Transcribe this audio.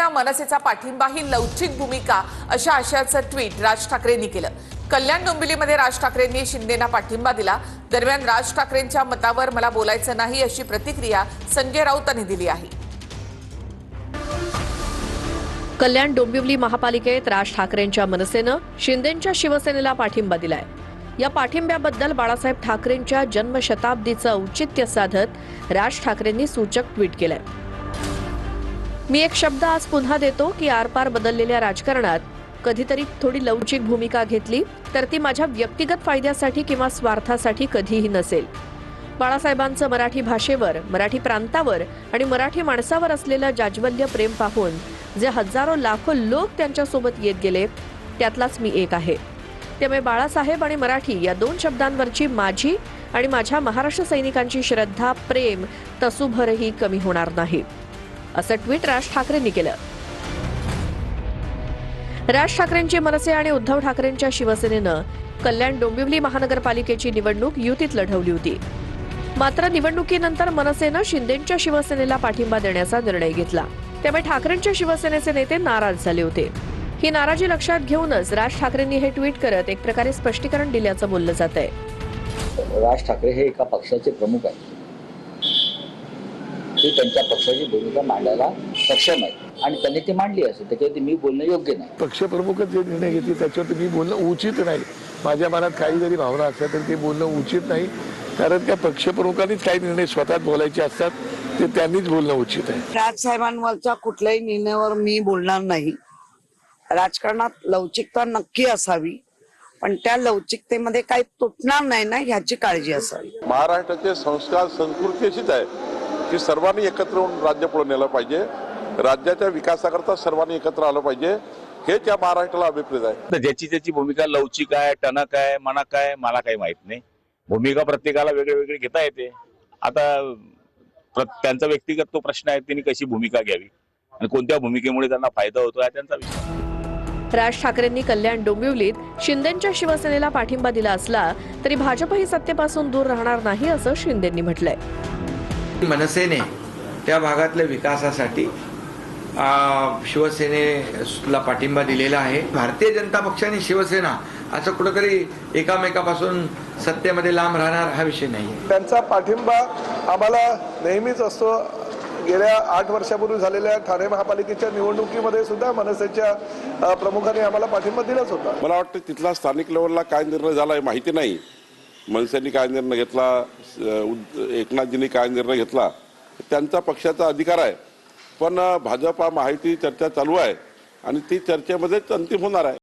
शिवसेना मनसेचा पाठिंबा ही लवचिक भूमिका अशा आशयाचं ट्विट राज ठाकरेंनी केलं। कल्याण डोंबिवलीमध्ये राज ठाकरेंनी शिंदेना पाठिंबा दिला। दरम्यान राज ठाकरेंच्या मतावर मला बोलायचं नाही अशी प्रतिक्रिया संजय राऊतांनी दिली आहे। कल्याण डोंबिवली महापालिकेत राज ठाकरेंच्या मनसेनं शिंदेंच्या शिवसेनेला पाठिंबा दिलाय। या पाठिंब्याबद्दल बाळासाहेब ठाकरेंच्या जन्मशताब्दीचं औचित्य साधत राज ठाकरेंनी सूचक ट्विट केलंय। मी एक शब्द आज पुन्हा देतो की आरपार बदललेल्या राजकारणात कधीतरी थोडी लवचिक भूमिका घेतली तर ती माझ्या व्यक्तिगत फायद्यासाठी किंवा स्वार्थासाठी कधीही नसेल। बाळासाहेबांचं मराठी भाषेवर, मराठी प्रांतावर आणि मराठी माणसावर असलेलं जाज्वल्य प्रेम पाहून जे हजारो लाखो लोक त्यांच्यासोबत येत गेले त्यातलाच मी एक आहे। त्यामुळे बाळासाहेब आणि मराठी या दोन शब्दांवरची माझी आणि माझ्या महाराष्ट्र सैनिकांची श्रद्धा, प्रेम तसूभरही कमी होणार नाही, असं ट्विट राज ठाकरेंनी केलं। राज ठाकरेंची मनसे आणि उद्धव ठाकरेंच्या शिवसेनेनं कल्याण डोंबिवली महानगरपालिकेची निवडणूक युतीत लढवली होती। मात्र निवडणुकीनंतर मनसेनं शिंदेंच्या शिवसेनेला पाठिंबा देण्याचा निर्णय घेतला। त्यामुळे ठाकरेंच्या शिवसेनेचे नेते नाराज झाले होते। ही नाराजी लक्षात घेऊनच राज ठाकरेंनी हे ट्विट करत एक प्रकारे स्पष्टीकरण दिल्याचं बोललं जात आहे। राज ठाकरे हे एका पक्षाचे प्रमुख आहेत, ते त्यांच्या पक्षाची भूमिका मांडायला सक्षम आहेत आणि त्यांनी ती मांडली असेल, त्याच्यावरती मी बोलणं योग्य नाही। पक्षप्रमुखच जे निर्णय घेतले त्याच्यावरती मी बोलणं उचित नाही। माझ्या मनात काही जरी भावना असल्या तरी ते बोलणं उचित नाही, कारण त्या पक्षप्रमुखांनीच काही निर्णय स्वतः बोलायचे असतात, ते त्यांनीच बोलणं उचित आहे। राजसाहेबांवरच्या कुठल्याही निर्णयावर मी बोलणार नाही। राजकारणात लवचिकता नक्की असावी, पण त्या लवचिकतेमध्ये काही तुटणार नाही ना ह्याची काळजी असावी। महाराष्ट्राचे संस्कार संस्कृती अशीच आहे की सर्वांनी एकत्र येऊन राज्य पुढे नेलं पाहिजे, राज्याच्या विकासाकरता सर्वांनी एकत्र आलं पाहिजे, हेच या महाराष्ट्राला अभिप्रेत आहे। ज्याची त्याची भूमिका लवचिक आहे, टणक आहे, मनाक आहे, मला काही माहित नाही। भूमिका प्रत्येकाला वेगळी वेगळी घेता येते। आता त्यांचा व्यक्तिगत तो प्रश्न आहे, त्यांनी कशी भूमिका घ्यावी आणि कोणत्या भूमिकेमुळे त्यांना फायदा होतो आहे त्यांचा विषय। राज ठाकरेंनी कल्याण डोंबिवलीत शिंदेंच्या शिवसेनेला पाठिंबा दिला असला तरी भाजपही सत्तेपासून दूर राहणार नाही असं शिंदेंनी म्हटलंय। मनसेने त्या भागातल्या विकासासाठी शिवसेनेला पाठिंबा दिलेला आहे। भारतीय जनता पक्ष आणि शिवसेना असं कुठेतरी एकामेकापासून सत्तेमध्ये लांब राहणार हा विषय नाही। त्यांचा पाठिंबा आम्हाला नेहमीच असतो। गेल्या 8 वर्षापूर्वी झालेल्या ठाणे महापालिकेच्या निवडणुकीमध्ये सुद्धा मनसेच्या प्रमुखांनी आम्हाला पाठिंबा दिलाच होता। मला वाटतं तिथला स्थानिक लेवलला काय निर्णय झाला हे माहिती नाही। मनसेने काय निर्णय घेतला, एकनाथजींनी काय निर्णय घेतला, त्यांचा पक्षाचा अधिकार आहे, पण भाजपा महायुती चर्चा चालू आहे आणि ती चर्चेमध्येच अंतिम होणार आहे।